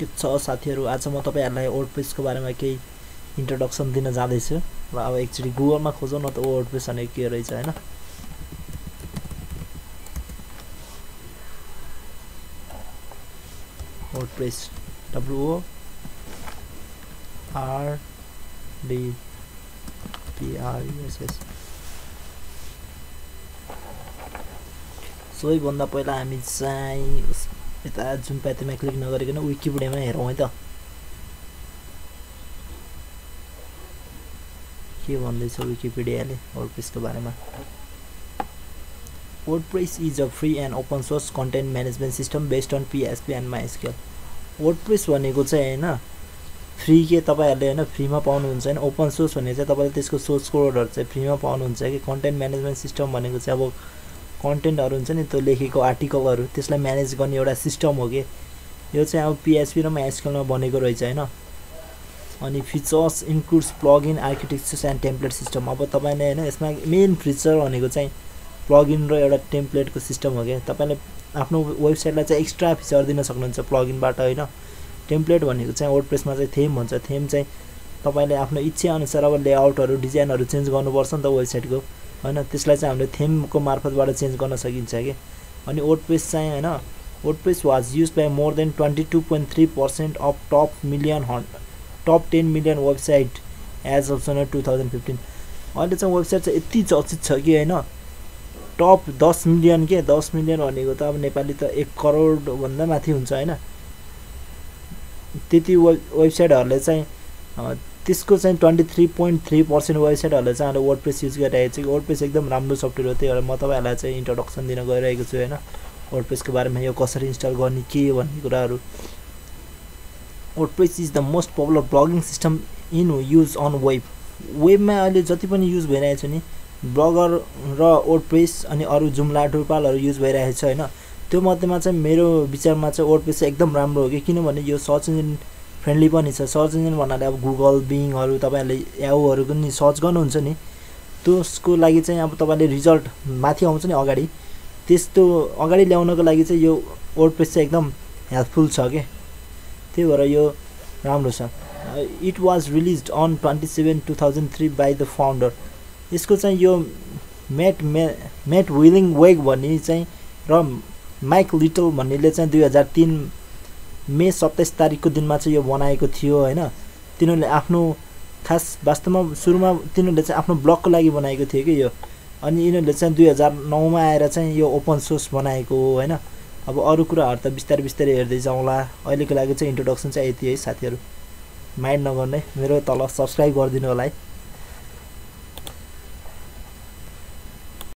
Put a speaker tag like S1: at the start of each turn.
S1: के छ साथीहरु, आज म तपाईहरुलाई वर्डप्रेसको बारेमा केही इन्ट्रोडक्सन दिन जाँदैछु। ल अब एकचोटी गुगलमा खोजौं न त वर्डप्रेस भनेको के रहेछ हैन। WordPress WORDPRESS। सबैभन्दा पहिला हामी चाहिँ यता जुम प्याथमा क्लिक नगरिकन विकिपिडियामा हेरौँ है त के भन्दैछ विकिपिडियाले वर्डप्रेसको बारेमा। WordPress is a free and open source content management system based on PHP and MySQL। WordPress भनेको चाहिँ हैन फ्री के तपाईहरुले हैन फ्रीमा पाउनुहुन्छ हैन। ओपन सोर्स भने चाहिँ तपाईले त्यसको सोर्स कोडहरु चाहिँ फ्रीमा पाउनुहुन्छ कि। कन्टेन्ट म्यानेजमेन्ट सिस्टम भनेको चाहिँ अब कन्टेन्टहरु हुन्छ नि त्यो लेखेको आर्टिकलहरु त्यसलाई म्यानेज गर्ने एउटा सिस्टम हो के। यो चाहिँ अब PHP र MySQL मा बनेको रहेछ हैन। अनि features includes plugin architectures and template system. अब तपाईले हैन यसमा मेन फीचर भनेको चाहिँ प्लगइन र एउटा टेम्प्लेटको सिस्टम हो के। तपाईले आफ्नो वेबसाइटलाई चाहिँ एक्स्ट्रा फीचर दिन सक्नुहुन्छ प्लगइनबाट हैन। टेम्प्लेट भनेको चाहिँ वर्डप्रेसमा चाहिँ थीम भन्छ। थीम चाहिँ तपाईले आफ्नो इच्छा अनुसार अब लेआउटहरु डिजाइनहरु चेन्ज गर्नुपर्छ नि त वेबसाइटको हैन। त्यसलाई चाहिँ हामीले थीमको मार्फतबाट चेन्ज गर्न सकिन्छ के। अनि वर्डप्रेस चाहिँ हैन WordPress was used by more than 22.3% of top 10 million website as of सन 2015। अहिले चाहिँ वेबसाइट चाहिँ यति चर्चित छ कि हैन। टप 10 मिलियन के 10 मिलियन भनेको त अब नेपाली त 1 करोड भन्दा माथि हुन्छ हैन। त्यति वेबसाइटहरुले चाहिँ त्यसको चाहिँ 23.3% वेबसाइटहरुले चाहिँ अहिले वर्डप्रेस युज गरिरहेको छ। वर्डप्रेस एकदम राम्रो सफ्टवेयर हो। त्यही भएर म तपाईहरुलाई चाहिँ इन्ट्रोडक्सन दिन गइरहेको छु हैन वर्डप्रेसको बारेमा। यो कसरी इन्स्टल गर्ने के भन्ने कुराहरु। WordPress is the most popular blogging system in use on web। वेबमा अहिले जति पनि युज भइरहेको छ नि ब्लगर र वर्डप्रेस अनि अरु जुमला ड्रुपालहरु युज भइरहेको छ हैन। त्यो मध्येमा चाहिँ मेरो विचारमा चाहिँ वर्डप्रेस एकदम राम्रो हो कि। किनभने यो सर्च इन्जिन फ्रेन्डली पनि छ। सर्च इन्जिन भन्नाले अब गुगल बिङहरु तपाईहरुले याहूहरु पनि सर्च गर्नुहुन्छ नि त्यसको लागि चाहिँ अब तपाईले रिजल्ट माथि आउँछ नि अगाडि त्यस्तो अगाडि ल्याउनको लागि चाहिँ यो वर्डप्रेस चाहिँ एकदम हेल्पफुल छ के। त्यही भएर यो राम्रो छ। It was released on 27/2003 by the founder. यसको चाहिँ यो म्याट विलिङवेग भन्ने चाहिँ र माइक लिटल भन्नेले चाहिँ 2003 मे 27 तारिखको दिनमा चाहिँ यो बनाएको थियो हैन। तिनीहरुले आफ्नो खास वास्तवमा सुरुमा तिनीहरुले चाहिँ आफ्नो ब्लगको लागि बनाएको थियो के यो। अनि यिनीहरुले चाहिँ 2009 मा आएर चाहिँ यो ओपन सोर्स बनाएको हो हैन। अब अरु कुराहरु त बिस्तारै बिस्तारै हेर्दै जाउँला। अहिलेको लागि चाहिँ इन्ट्रोडक्सन चाहिँ यति है साथीहरु। माइन्ड नगर्नु है। मेरो तल सब्स्क्राइब गरिदिनु होला है।